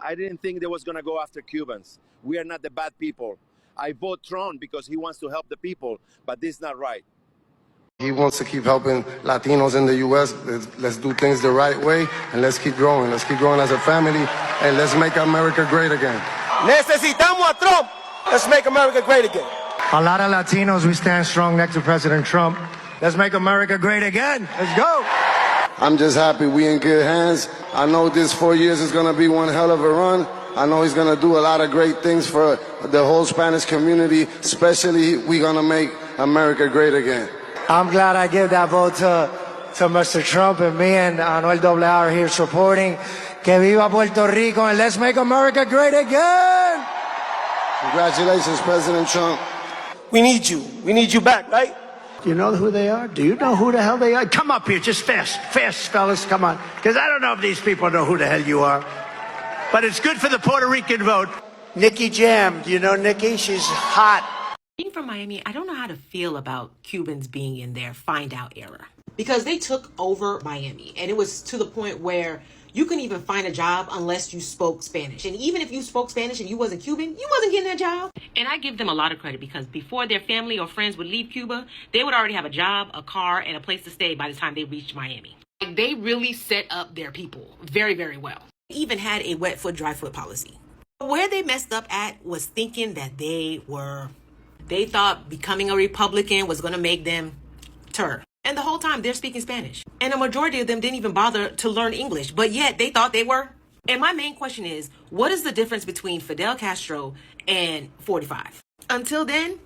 I didn't think they was going to go after Cubans. We are not the bad people. I vote Trump because he wants to help the people, but this is not right. He wants to keep helping Latinos in the U.S. Let's do things the right way, and let's keep growing. Let's keep growing as a family, and let's make America great again. Necesitamos a Trump. Let's make America great again. A lot of Latinos, we stand strong next to President Trump. Let's make America great again. Let's go. I'm just happy we in good hands. I know this 4 years is going to be one hell of a run. I know he's going to do a lot of great things for the whole Spanish community. Especially, we're going to make America great again. I'm glad I gave that vote to Mr. Trump, and me and Anuel AA are here supporting. Que viva Puerto Rico, and let's make America great again. Congratulations, President Trump. We need you. We need you back, right? Do you know who they are? Do you know who the hell they are? Come up here, just fast, fellas, come on. Because I don't know if these people know who the hell you are. But it's good for the Puerto Rican vote. Nikki Jam, do you know Nikki? She's hot. Being from Miami, I don't know how to feel about Cubans being in their find out era. Because they took over Miami, and it was to the point where you couldn't even find a job unless you spoke Spanish. And even if you spoke Spanish and you wasn't Cuban, you wasn't getting that job. And I give them a lot of credit because before their family or friends would leave Cuba, they would already have a job, a car, and a place to stay by the time they reached Miami. Like, they really set up their people very, very well. They even had a wet foot, dry foot policy. Where they messed up at was thinking that they thought becoming a Republican was going to make them turn. And the whole time they're speaking Spanish. And a majority of them didn't even bother to learn English, but yet they thought they were. And my main question is, what is the difference between Fidel Castro and 45? Until then,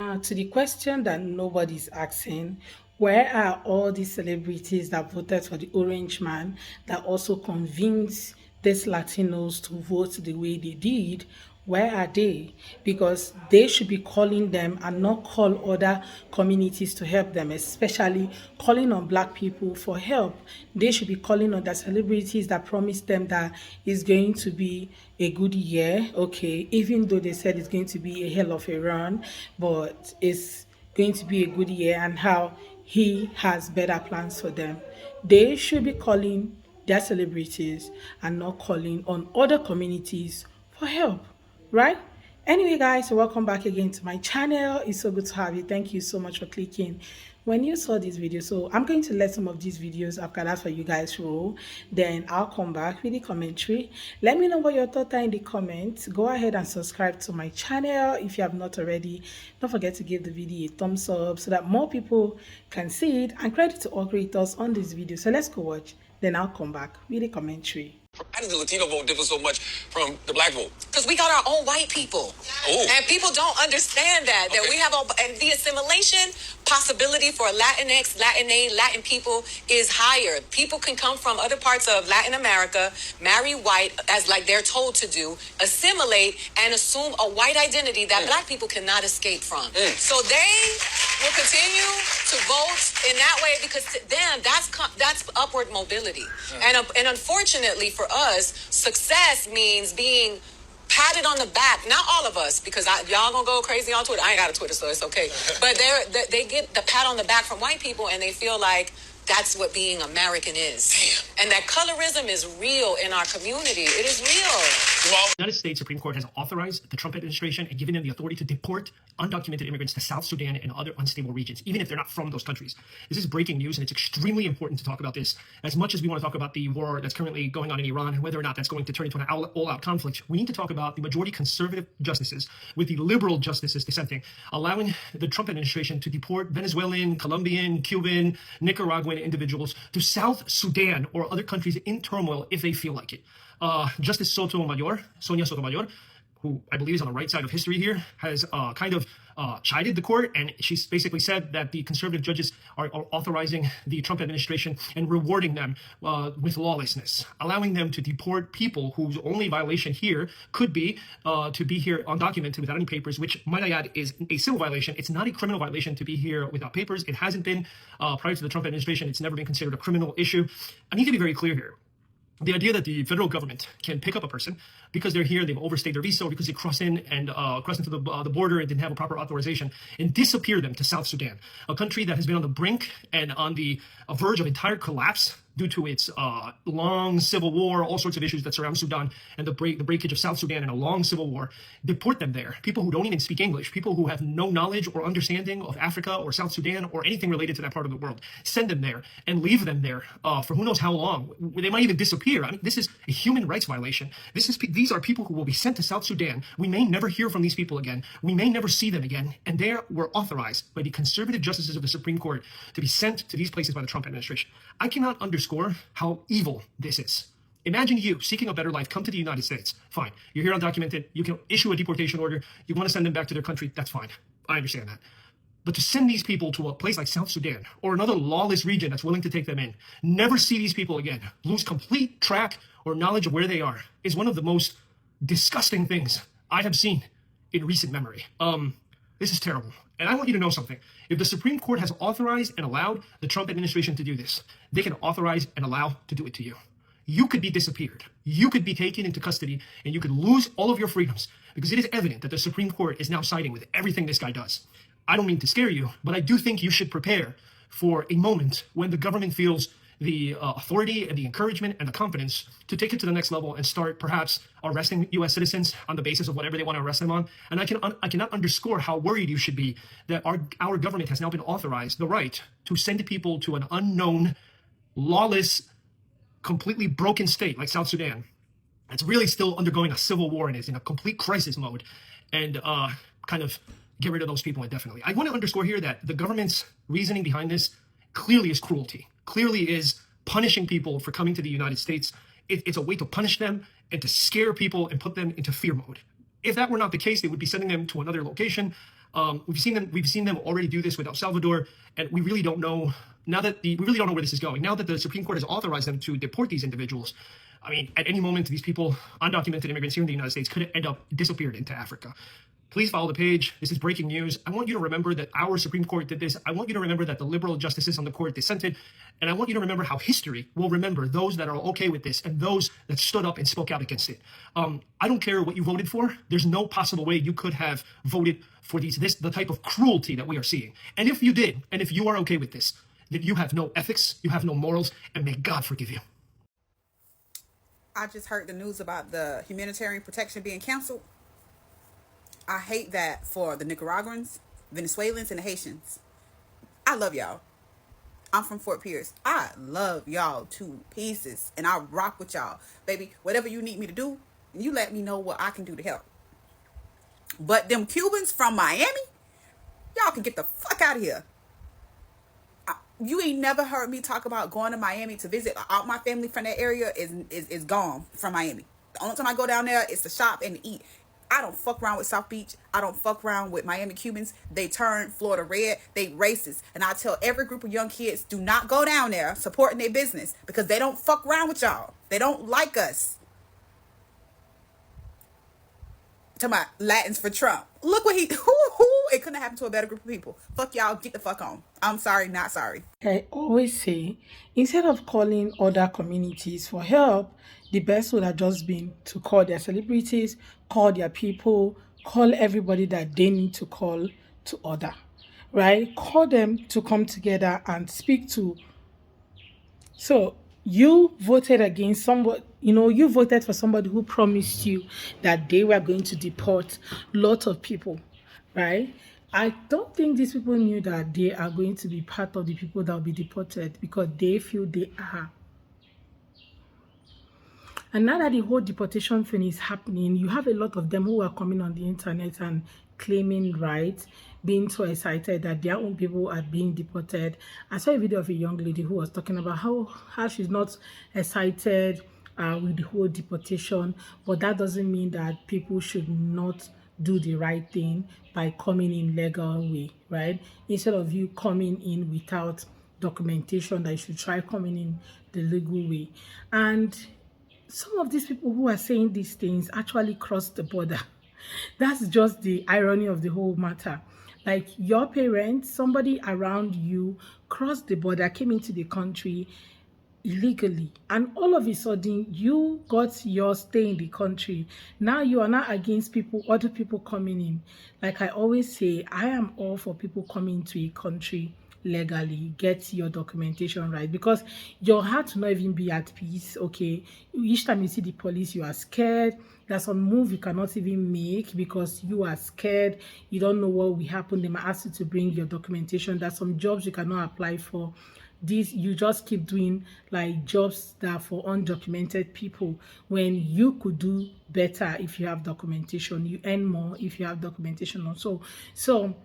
Now, to the question that nobody's asking, where are all these celebrities that voted for the Orange Man that also convinced these Latinos to vote the way they did? Where are they? Because they should be calling them and not call other communities to help them, especially calling on Black people for help. They should be calling on the celebrities that promised them that it's going to be a good year, okay, even though they said it's going to be a hell of a run, but it's going to be a good year and how he has better plans for them. They should be calling their celebrities and not calling on other communities for help. Right? Anyway, guys, welcome back again to my channel. It's so good to have you. Thank you so much for clicking when you saw this video. So I'm going to let some of these videos I've got out for you guys roll. Then I'll come back with the commentary. Let me know what your thoughts are in the comments. Go ahead and subscribe to my channel if you have not already. Don't forget to give the video a thumbs up so that more people can see it. And credit to all creators on this video. So let's go watch. Then I'll come back with the commentary. How does the Latino vote differ so much from the Black vote? Because we got our own white people. Oh. And people don't understand that we have and the assimilation possibility for Latinx, Latina, Latin people is higher. People can come from other parts of Latin America, marry white, as like they're told to do, assimilate, and assume a white identity that Black people cannot escape from. So they will continue to vote in that way because to them, that's upward mobility. And unfortunately for us, success means being patted on the back. Not all of us, because y'all gonna go crazy on Twitter. I ain't got a Twitter, so it's okay. But they get the pat on the back from white people, and they feel like that's what being American is. Damn. And that colorism is real in our community. It is real. The United States Supreme Court has authorized the Trump administration and given them the authority to deport undocumented immigrants to South Sudan and other unstable regions, even if they're not from those countries. This is breaking news, and it's extremely important to talk about this. As much as we want to talk about the war that's currently going on in Iran and whether or not that's going to turn into an all-out conflict, we need to talk about the majority conservative justices with the liberal justices dissenting, allowing the Trump administration to deport Venezuelan, Colombian, Cuban, Nicaraguan individuals to South Sudan or other countries in turmoil if they feel like it. Justice Sonia Sotomayor, who I believe is on the right side of history here, has chided the court, and she's basically said that the conservative judges are authorizing the Trump administration and rewarding them with lawlessness, allowing them to deport people whose only violation here could be to be here undocumented without any papers, which, might I add, is a civil violation. It's not a criminal violation to be here without papers. It hasn't been prior to the Trump administration. It's never been considered a criminal issue. I need to be very clear here. The idea that the federal government can pick up a person because they're here, they've overstayed their visa, or because they crossed into the border and didn't have a proper authorization, and disappear them to South Sudan, a country that has been on the brink and on the verge of entire collapse due to its long civil war, all sorts of issues that surround Sudan, and the breakage of South Sudan in a long civil war. Deport them there. People who don't even speak English, people who have no knowledge or understanding of Africa or South Sudan or anything related to that part of the world. Send them there and leave them there for who knows how long. They might even disappear. I mean, this is a human rights violation. These are people who will be sent to South Sudan. We may never hear from these people again. We may never see them again. And they were authorized by the conservative justices of the Supreme Court to be sent to these places by the Trump administration. I cannot underscore how evil this is. Imagine you seeking a better life, come to the United States. Fine. You're here undocumented. You can issue a deportation order. You want to send them back to their country. That's fine. I understand that. But to send these people to a place like South Sudan or another lawless region that's willing to take them in, never see these people again, lose complete track or knowledge of where they are, is one of the most disgusting things I have seen in recent memory. This is terrible. And I want you to know something. If the Supreme Court has authorized and allowed the Trump administration to do this, they can authorize and allow to do it to you. You could be disappeared. You could be taken into custody, and you could lose all of your freedoms, because it is evident that the Supreme Court is now siding with everything this guy does. I don't mean to scare you, but I do think you should prepare for a moment when the government feels the authority and the encouragement and the confidence to take it to the next level and start perhaps arresting U.S. citizens on the basis of whatever they want to arrest them on. And I cannot underscore how worried you should be that our government has now been authorized the right to send people to an unknown, lawless, completely broken state like South Sudan. It's really still undergoing a civil war and is in a complete crisis mode, and kind of get rid of those people indefinitely. I want to underscore here that the government's reasoning behind this clearly is cruelty, clearly is punishing people for coming to the United States. It's a way to punish them and to scare people and put them into fear mode. If that were not the case, they would be sending them to another location. We've seen them already do this with El Salvador, and we really don't know we really don't know where this is going. Now that the Supreme Court has authorized them to deport these individuals, I mean, at any moment, these people, undocumented immigrants here in the United States, could end up disappeared into Africa. Please follow the page. This is breaking news. I want you to remember that our Supreme Court did this. I want you to remember that the liberal justices on the court dissented. And I want you to remember how history will remember those that are okay with this and those that stood up and spoke out against it. I don't care what you voted for. There's no possible way you could have voted for the type of cruelty that we are seeing. And if you did, and if you are okay with this, then you have no ethics, you have no morals, and may God forgive you. I just heard the news about the humanitarian protection being canceled. I hate that for the Nicaraguans, Venezuelans, and the Haitians. I love y'all. I'm from Fort Pierce. I love y'all to pieces, and I rock with y'all. Baby, whatever you need me to do, you let me know what I can do to help. But them Cubans from Miami, y'all can get the fuck out of here. You ain't never heard me talk about going to Miami to visit. All my family from that area is gone from Miami. The only time I go down there is to shop and to eat. I don't fuck around with South Beach. I don't fuck around with Miami Cubans. They turn Florida red. They racist. And I tell every group of young kids, do not go down there supporting their business, because they don't fuck around with y'all. They don't like us. To my Latins for Trump. Look what it couldn't have happened to a better group of people. Fuck y'all, get the fuck on. I'm sorry, not sorry. I always say, instead of calling other communities for help, the best would have just been to call their celebrities, call their people, call everybody that they need to call to order, right? Call them to come together and speak to. So you voted against somebody, you voted for somebody who promised you that they were going to deport lots of people, right? I don't think these people knew that they are going to be part of the people that will be deported, because they feel they are. And now that the whole deportation thing is happening, you have a lot of them who are coming on the internet and claiming rights, being so excited that their own people are being deported. I saw a video of a young lady who was talking about how she's not excited with the whole deportation, but that doesn't mean that people should not do the right thing by coming in legal way, right? Instead of you coming in without documentation, that you should try coming in the legal way. And some of these people who are saying these things actually cross the border. That's just the irony of the whole matter. Like, your parents, somebody around you crossed the border, came into the country illegally, and all of a sudden you got your stay in the country. Now you are not against other people coming in. Like I always say, I am all for people coming to a country legally. Get your documentation right, because your heart will not even be at peace. Okay, each time you see the police, you are scared. There's some move you cannot even make because you are scared. You don't know what will happen. They might ask you to bring your documentation. There's some jobs you cannot apply for. This, you just keep doing like jobs that are for undocumented people, when you could do better if you have documentation. You earn more if you have documentation also. So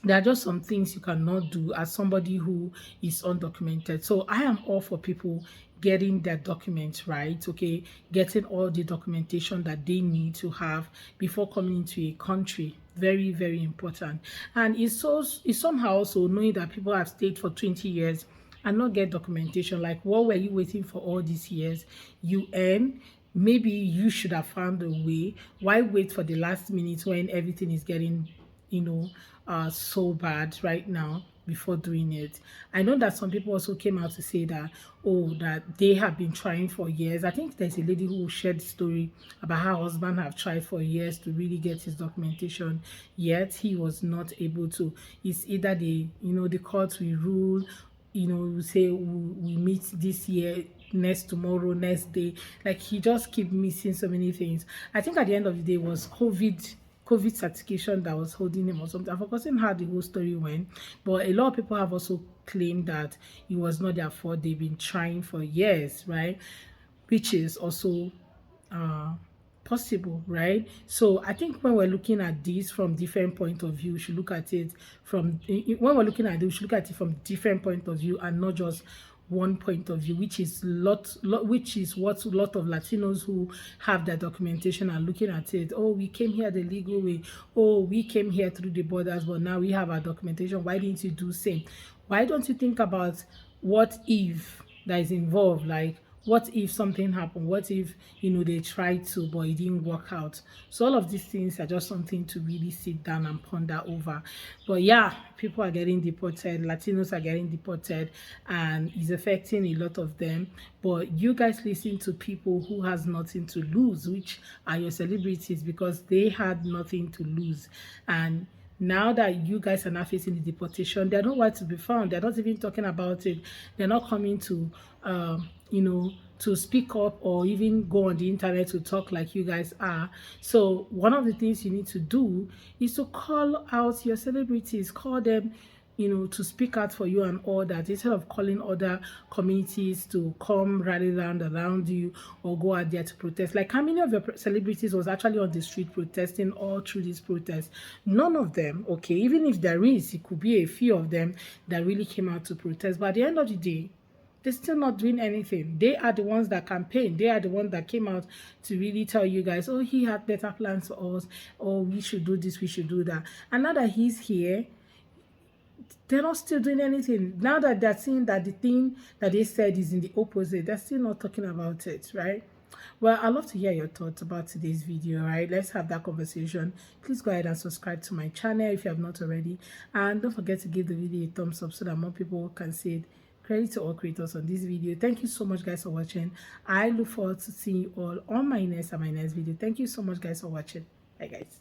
there are just some things you cannot do as somebody who is undocumented. So I am all for people getting their documents right, okay, getting all the documentation that they need to have before coming into a country. Very, very important. And it's somehow also knowing that people have stayed for 20 years and not get documentation. Like, what were you waiting for all these years? You earn. Maybe you should have found a way. Why wait for the last minute when everything is getting, so bad right now before doing it? I know that some people also came out to say that, oh, that they have been trying for years. I think there's a lady who shared the story about how her husband have tried for years to really get his documentation, yet he was not able to. It's either the court will rule, say we meet this year, next tomorrow, next day. Like, he just keep missing so many things. I think at the end of the day was COVID certification that was holding him or something. I've forgotten how the whole story went, but a lot of people have also claimed that it was not their fault. They've been trying for years, right? Which is also possible, right? So I think when we're looking at this from different point of view, we should look at it from different point of view, and not just one point of view, which is what a lot of Latinos who have their documentation are looking at it. Oh, we came here the legal way. Oh, we came here through the borders, but now we have our documentation. Why didn't you do same? Why don't you think about what if that is involved? Like, what if something happened? What if, they tried to, but it didn't work out? So all of these things are just something to really sit down and ponder over. But yeah, people are getting deported. Latinos are getting deported, and it's affecting a lot of them. But you guys listen to people who has nothing to lose, which are your celebrities, because they had nothing to lose. And now that you guys are now facing the deportation, they're nowhere to be found. They're not even talking about it. They're not coming to, to speak up or even go on the internet to talk like you guys are. So one of the things you need to do is to call out your celebrities, call them, to speak out for you and all that, instead of calling other communities to come rally around you or go out there to protest. Like, how many of your celebrities was actually on the street protesting all through this protest? None of them, okay? Even if there is, it could be a few of them that really came out to protest. But at the end of the day, they're still not doing anything. They are the ones that campaigned. They are the ones that came out to really tell you guys, oh, he had better plans for us, or we should do this, we should do that. And now that he's here, they're not still doing anything. Now that they're seeing that the thing that they said is in the opposite, they're still not talking about it, right? Well, I'd love to hear your thoughts about today's video, right? Let's have that conversation. Please go ahead and subscribe to my channel if you have not already. And don't forget to give the video a thumbs up so that more people can see it. Credit to all creators on this video. Thank you so much, guys, for watching. I look forward to seeing you all on my next video. Thank you so much, guys, for watching. Bye, guys.